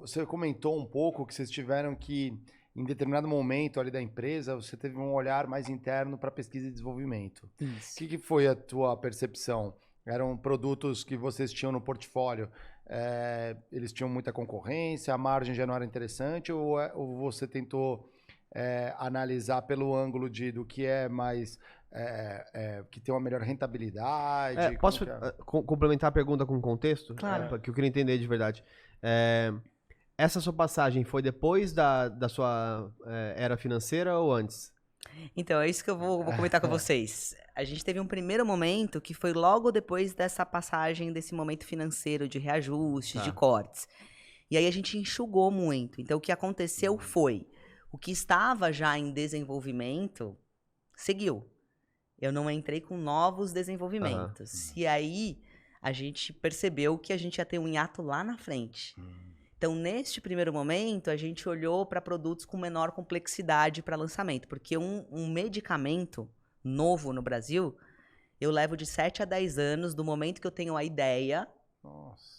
você comentou um pouco que vocês tiveram que, em determinado momento ali da empresa, você teve um olhar mais interno para pesquisa e desenvolvimento. Isso. O que foi a tua percepção? Eram produtos que vocês tinham no portfólio, eles tinham muita concorrência, a margem já não era interessante, ou você tentou analisar pelo ângulo do que é mais, que tem uma melhor rentabilidade? Posso complementar a pergunta com contexto? Claro. Que eu queria entender de verdade. Essa sua passagem foi depois da sua era financeira ou antes? Então, é isso que eu vou comentar com vocês. A gente teve um primeiro momento que foi logo depois dessa passagem, desse momento financeiro de reajustes, de cortes. E aí a gente enxugou muito. Então, o que aconteceu foi, o que estava já em desenvolvimento, seguiu. Eu não entrei com novos desenvolvimentos. E aí, a gente percebeu que a gente ia ter um hiato lá na frente. Então, neste primeiro momento, a gente olhou para produtos com menor complexidade para lançamento. Porque um medicamento novo no Brasil, eu levo de 7 a 10 anos do momento que eu tenho a ideia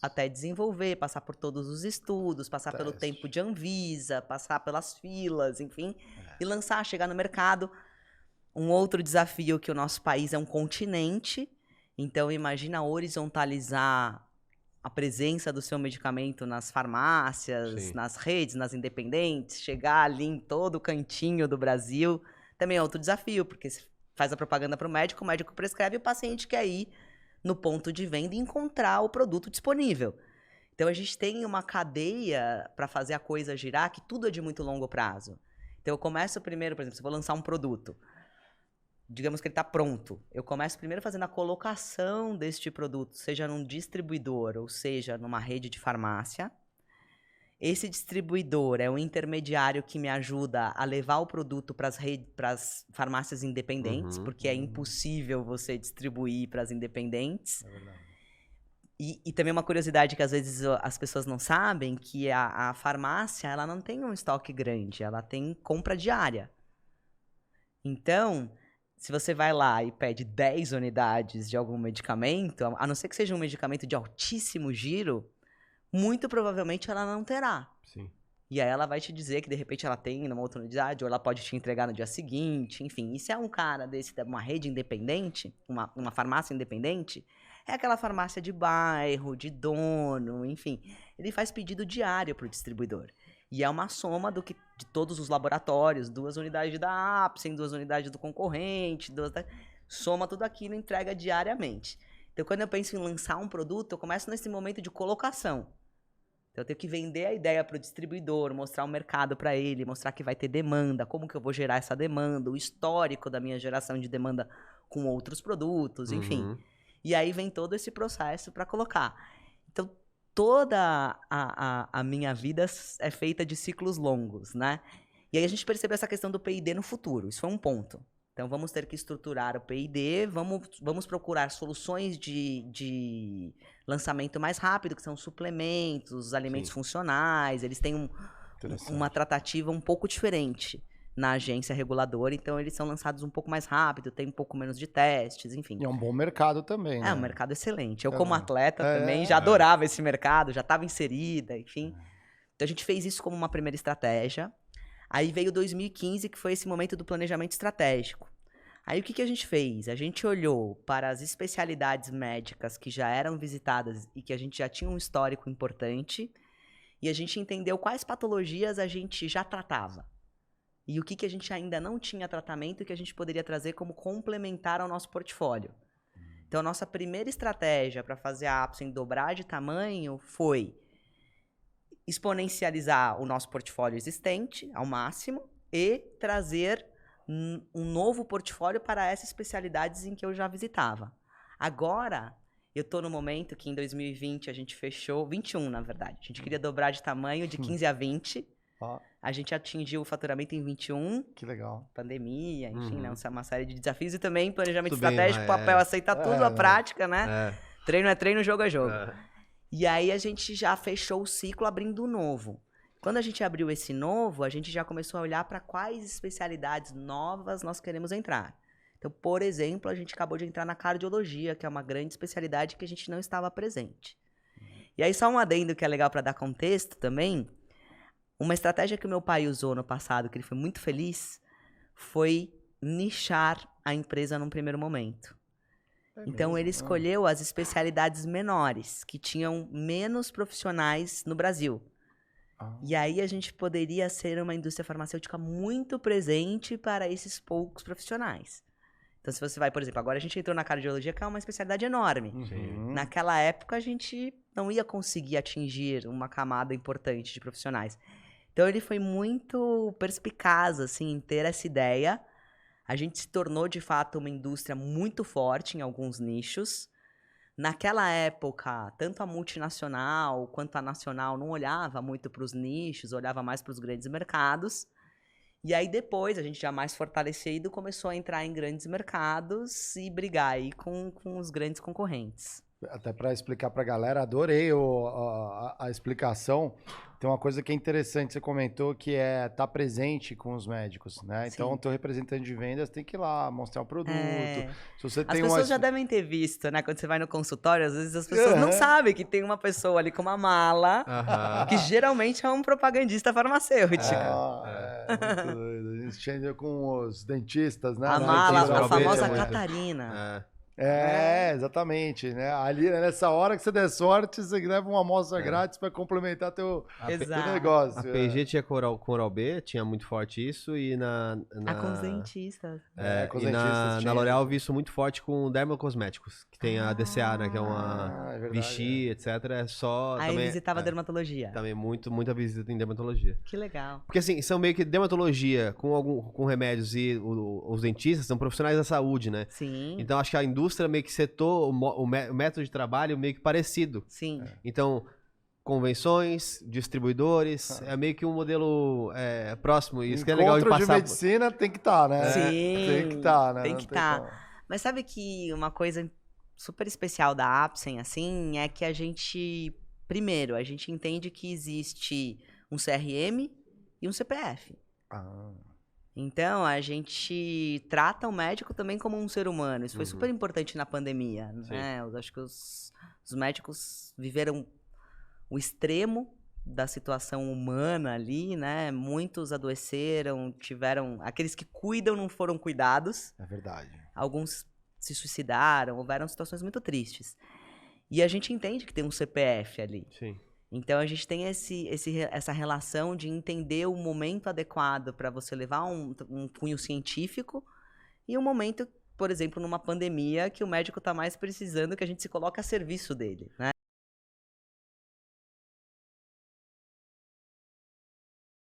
até desenvolver, passar por todos os estudos, passar pelo tempo de Anvisa, passar pelas filas, enfim, e lançar, chegar no mercado. Um outro desafio que o nosso país é um continente, então imagina horizontalizar a presença do seu medicamento nas farmácias, nas redes, nas independentes, chegar ali em todo cantinho do Brasil, também é outro desafio, porque você faz a propaganda para o médico prescreve e o paciente quer ir no ponto de venda e encontrar o produto disponível. Então a gente tem uma cadeia para fazer a coisa girar, que tudo é de muito longo prazo. Então eu começo primeiro, por exemplo, se eu vou lançar um produto, digamos que ele está pronto. Eu começo primeiro fazendo a colocação deste produto, seja num distribuidor ou seja numa rede de farmácia. Esse distribuidor é um intermediário que me ajuda a levar o produto para as farmácias independentes, porque é impossível você distribuir para as independentes. É verdade. E também uma curiosidade que às vezes as pessoas não sabem, que a farmácia ela não tem um estoque grande, ela tem compra diária. Então, se você vai lá e pede 10 unidades de algum medicamento, a não ser que seja um medicamento de altíssimo giro, muito provavelmente ela não terá. Sim. E aí ela vai te dizer que de repente ela tem numa outra unidade, ou ela pode te entregar no dia seguinte, enfim. E se é um cara desse, uma rede independente, uma farmácia independente, é aquela farmácia de bairro, de dono, enfim. Ele faz pedido diário para o distribuidor. E é uma soma de todos os laboratórios, 2 unidades da Apsen, 2 unidades do concorrente, soma tudo aquilo e entrega diariamente. Então, quando eu penso em lançar um produto, eu começo nesse momento de colocação. Então, eu tenho que vender a ideia para o distribuidor, mostrar o mercado para ele, mostrar que vai ter demanda, como que eu vou gerar essa demanda, o histórico da minha geração de demanda com outros produtos, enfim. E aí vem todo esse processo para colocar. Então, toda a minha vida é feita de ciclos longos, né? E aí a gente percebeu essa questão do P&D no futuro. Isso foi um ponto. Então, vamos ter que estruturar o P&D, vamos procurar soluções de lançamento mais rápido, que são suplementos, alimentos funcionais. Eles têm uma tratativa um pouco diferente na agência reguladora, então eles são lançados um pouco mais rápido, tem um pouco menos de testes, enfim. E é um bom mercado também, né? É um mercado excelente. Eu, como atleta também, já adorava esse mercado, já estava inserida, enfim. Então a gente fez isso como uma primeira estratégia. Aí veio 2015, que foi esse momento do planejamento estratégico. Aí o que a gente fez? A gente olhou para as especialidades médicas que já eram visitadas e que a gente já tinha um histórico importante, e a gente entendeu quais patologias a gente já tratava. E o que a gente ainda não tinha tratamento e que a gente poderia trazer como complementar ao nosso portfólio. Então, a nossa primeira estratégia para fazer a Apsen dobrar de tamanho foi exponencializar o nosso portfólio existente ao máximo e trazer um novo portfólio para essas especialidades em que eu já visitava. Agora, eu estou no momento que em 2020 a gente fechou, 21 na verdade, a gente queria dobrar de tamanho de 15 a 20, a gente atingiu o faturamento em 21. Que legal. Pandemia, enfim, né? Uma série de desafios e também planejamento estratégico, papel, aceitar tudo, a prática, né? Treino é treino, jogo é jogo. E aí a gente já fechou o ciclo abrindo o novo. Quando a gente abriu esse novo, a gente já começou a olhar para quais especialidades novas nós queremos entrar. Então, por exemplo, a gente acabou de entrar na cardiologia, que é uma grande especialidade que a gente não estava presente. E aí, só um adendo que é legal para dar contexto também. Uma estratégia que o meu pai usou no passado, que ele foi muito feliz, foi nichar a empresa num primeiro momento. Então, ele escolheu as especialidades menores, que tinham menos profissionais no Brasil. E aí, a gente poderia ser uma indústria farmacêutica muito presente para esses poucos profissionais. Então, se você vai, por exemplo, agora a gente entrou na cardiologia, que é uma especialidade enorme. Naquela época, a gente não ia conseguir atingir uma camada importante de profissionais. Então, ele foi muito perspicaz, assim, em ter essa ideia. A gente se tornou, de fato, uma indústria muito forte em alguns nichos. Naquela época, tanto a multinacional quanto a nacional não olhava muito para os nichos, olhava mais para os grandes mercados. E aí depois, a gente já mais fortalecido, começou a entrar em grandes mercados e brigar aí com os grandes concorrentes. Até para explicar para a galera, adorei a explicação. Tem uma coisa que é interessante, você comentou, que é estar presente com os médicos, né? Então, o teu representante de vendas tem que ir lá mostrar o produto. Se você as pessoas já devem ter visto, né? Quando você vai no consultório, às vezes as pessoas não sabem que tem uma pessoa ali com uma mala, que geralmente é um propagandista farmacêutico. Muito doido. A gente tinha com os dentistas, né? A mala, a famosa Catarina. Exatamente, né? Ali, nessa hora que você der sorte, você leva uma amostra grátis para complementar teu negócio. A P&G tinha com Oral B, tinha muito forte isso, e com os dentistas. Com os e dentistas na L'Oréal eu vi isso muito forte com dermocosméticos, que tem a DCA, né, que é uma Vichy, etc. É só... Aí também, visitava dermatologia. Também muita visita em dermatologia. Que legal. Porque assim, são meio que dermatologia com remédios e os dentistas são profissionais da saúde, né? Sim. Então acho que a indústria meio que setou o método de trabalho meio que parecido. Sim. Então, convenções, distribuidores, é meio que um modelo próximo. Isso que é legal de passar. De medicina tem que estar, né? Sim. Tem que estar, né? Tem que estar. Mas sabe que uma coisa super especial da Apsen, assim, é que a gente entende que existe um CRM e um CPF. Então, a gente trata o médico também como um ser humano. Isso foi super importante na pandemia, né? Eu acho que os médicos viveram o extremo da situação humana ali, né? Muitos adoeceram, aqueles que cuidam não foram cuidados. É verdade. Alguns se suicidaram, houveram situações muito tristes. E a gente entende que tem um CPF ali. Sim. Então, a gente tem essa relação de entender o momento adequado para você levar um cunho científico e um momento, por exemplo, numa pandemia, que o médico está mais precisando que a gente se coloque a serviço dele, né?